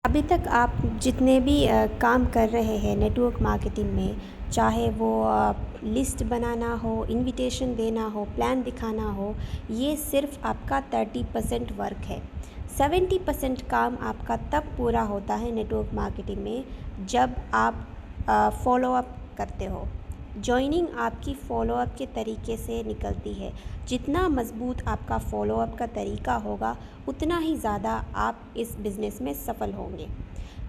अभी तक आप जितने भी काम कर रहे हैं नेटवर्क मार्केटिंग में, चाहे वो लिस्ट बनाना हो, इनविटेशन देना हो, प्लान दिखाना हो, ये सिर्फ आपका 30% वर्क है। 70% काम आपका तब पूरा होता है नेटवर्क मार्केटिंग में जब आप फॉलो अप करते हो। जॉइनिंग आपकी फॉलोअप के तरीके से निकलती है। जितना मज़बूत आपका फॉलोअप का तरीका होगा उतना ही ज़्यादा आप इस बिज़नेस में सफल होंगे।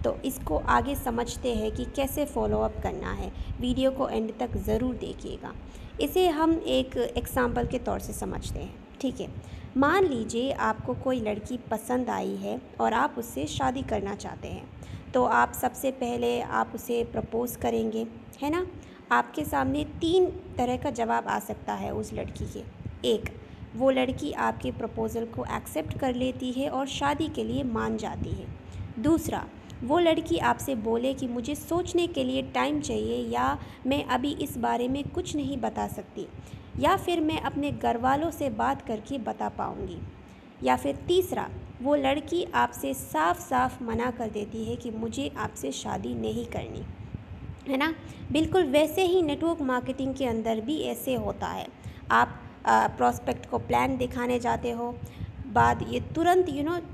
तो इसको आगे समझते हैं कि कैसे फॉलोअप करना है। वीडियो को एंड तक ज़रूर देखिएगा। इसे हम एक एग्ज़ाम्पल के तौर से समझते हैं, ठीक है। मान लीजिए आपको कोई लड़की पसंद आई है और आप उससे शादी करना चाहते हैं। तो आप सबसे पहले आप उसे प्रपोज़ करेंगे, है ना। आपके सामने 3 तरह का जवाब आ सकता है उस लड़की के। एक, वो लड़की आपके प्रपोज़ल को एक्सेप्ट कर लेती है और शादी के लिए मान जाती है। दूसरा, वो लड़की आपसे बोले कि मुझे सोचने के लिए टाइम चाहिए, या मैं अभी इस बारे में कुछ नहीं बता सकती, या फिर मैं अपने घर वालों से बात करके बता पाऊँगी। या फिर तीसरा, वो लड़की आपसे साफ साफ मना कर देती है कि मुझे आपसे शादी नहीं करनी, है ना। बिल्कुल वैसे ही नेटवर्क मार्केटिंग के अंदर भी ऐसे होता है। आप प्रोस्पेक्ट को प्लान दिखाने जाते हो, बाद ये तुरंत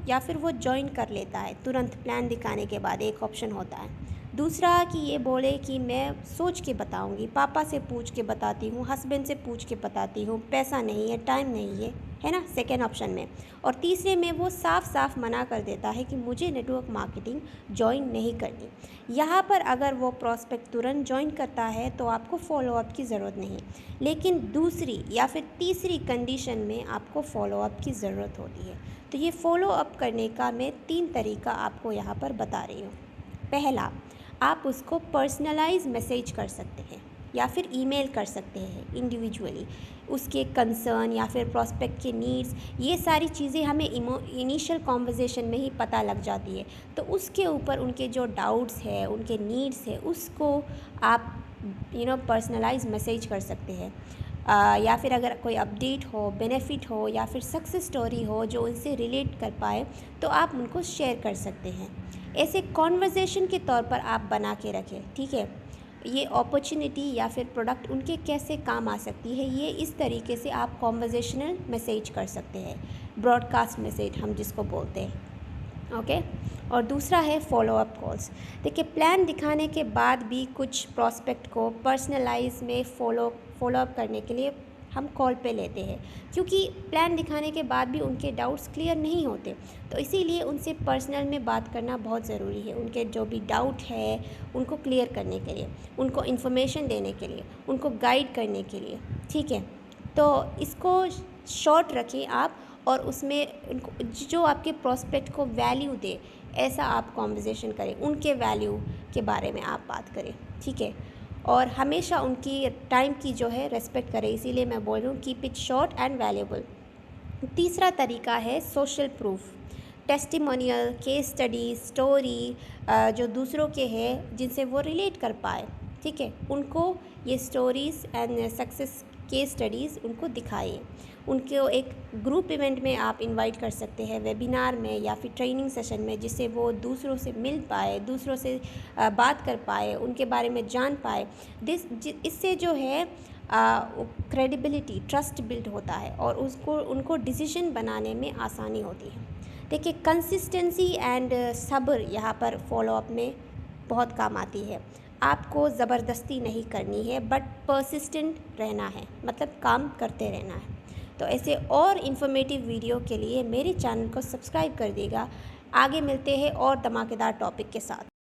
या फिर वो ज्वाइन कर लेता है तुरंत प्लान दिखाने के बाद। एक ऑप्शन होता है। दूसरा कि ये बोले कि मैं सोच के बताऊंगी, पापा से पूछ के बताती हूँ, हस्बैंड से पूछ के बताती हूँ, पैसा नहीं है, टाइम नहीं है ना, सेकेंड ऑप्शन में। और तीसरे में वो साफ साफ मना कर देता है कि मुझे नेटवर्क मार्केटिंग ज्वाइन नहीं करनी। यहाँ पर अगर वो प्रोस्पेक्ट तुरंत ज्वाइन करता है तो आपको फॉलोअप की ज़रूरत नहीं, लेकिन दूसरी या फिर तीसरी कंडीशन में आपको फॉलोअप की ज़रूरत होती है। तो ये फॉलोअप करने का मैं 3 तरीका आपको यहाँ पर बता रही हूँ। पहला, आप उसको पर्सनलाइज मैसेज कर सकते हैं या फिर ईमेल कर सकते हैं इंडिविजुअली। उसके कंसर्न या फिर प्रोस्पेक्ट के नीड्स, ये सारी चीज़ें हमें इनिशियल कॉन्वर्जेसन में ही पता लग जाती है। तो उसके ऊपर उनके जो डाउट्स है, उनके नीड्स है, उसको आप पर्सनलाइज मैसेज कर सकते हैं। या फिर अगर कोई अपडेट हो, बेनिफिट हो या फिर सक्सेस स्टोरी हो जो उनसे रिलेट कर पाए, तो आप उनको शेयर कर सकते हैं। ऐसे कॉन्वर्जेसन के तौर पर आप बना के रखें, ठीक है। ये अपॉर्चुनिटी या फिर प्रोडक्ट उनके कैसे काम आ सकती है, ये इस तरीके से आप कॉन्वर्जेशनल मैसेज कर सकते हैं, ब्रॉडकास्ट मैसेज हम जिसको बोलते हैं, ओके। और दूसरा है फॉलोअप कॉल्स। देखिए, प्लान दिखाने के बाद भी कुछ प्रॉस्पेक्ट को पर्सनलाइज में फॉलोअप करने के लिए हम कॉल पे लेते हैं, क्योंकि प्लान दिखाने के बाद भी उनके डाउट्स क्लियर नहीं होते। तो इसीलिए उनसे पर्सनल में बात करना बहुत ज़रूरी है। उनके जो भी डाउट है उनको क्लियर करने के लिए, उनको इन्फॉर्मेशन देने के लिए, उनको गाइड करने के लिए, ठीक है। तो इसको शॉर्ट रखें आप, और उसमें उनको जो आपके प्रॉस्पेक्ट को वैल्यू दे ऐसा आप कॉन्वर्जेसन करें, उनके वैल्यू के बारे में आप बात करें, ठीक है। और हमेशा उनकी टाइम की जो है रेस्पेक्ट करें। इसीलिए मैं बोल रही हूँ keep it short and valuable. तीसरा तरीका है social proof, testimonial, case study, story जो दूसरों के हैं जिनसे वो रिलेट कर पाए, ठीक है, उनको ये stories and success case studies उनको दिखाइए। उनको एक ग्रुप इवेंट में आप इनवाइट कर सकते हैं, वेबिनार में या फिर ट्रेनिंग सेशन में, जिससे वो दूसरों से मिल पाए, दूसरों से बात कर पाए, उनके बारे में जान पाए। इससे जो है क्रेडिबिलिटी, ट्रस्ट बिल्ड होता है और उनको डिसीजन बनाने में आसानी होती है। देखिए, कंसिस्टेंसी एंड सब्र यहाँ पर फॉलोअप में बहुत काम आती है। आपको ज़बरदस्ती नहीं करनी है, बट परसिस्टेंट रहना है, मतलब काम करते रहना है। तो ऐसे और इन्फॉर्मेटिव वीडियो के लिए मेरे चैनल को सब्सक्राइब कर देगा। आगे मिलते हैं और धमाकेदार टॉपिक के साथ।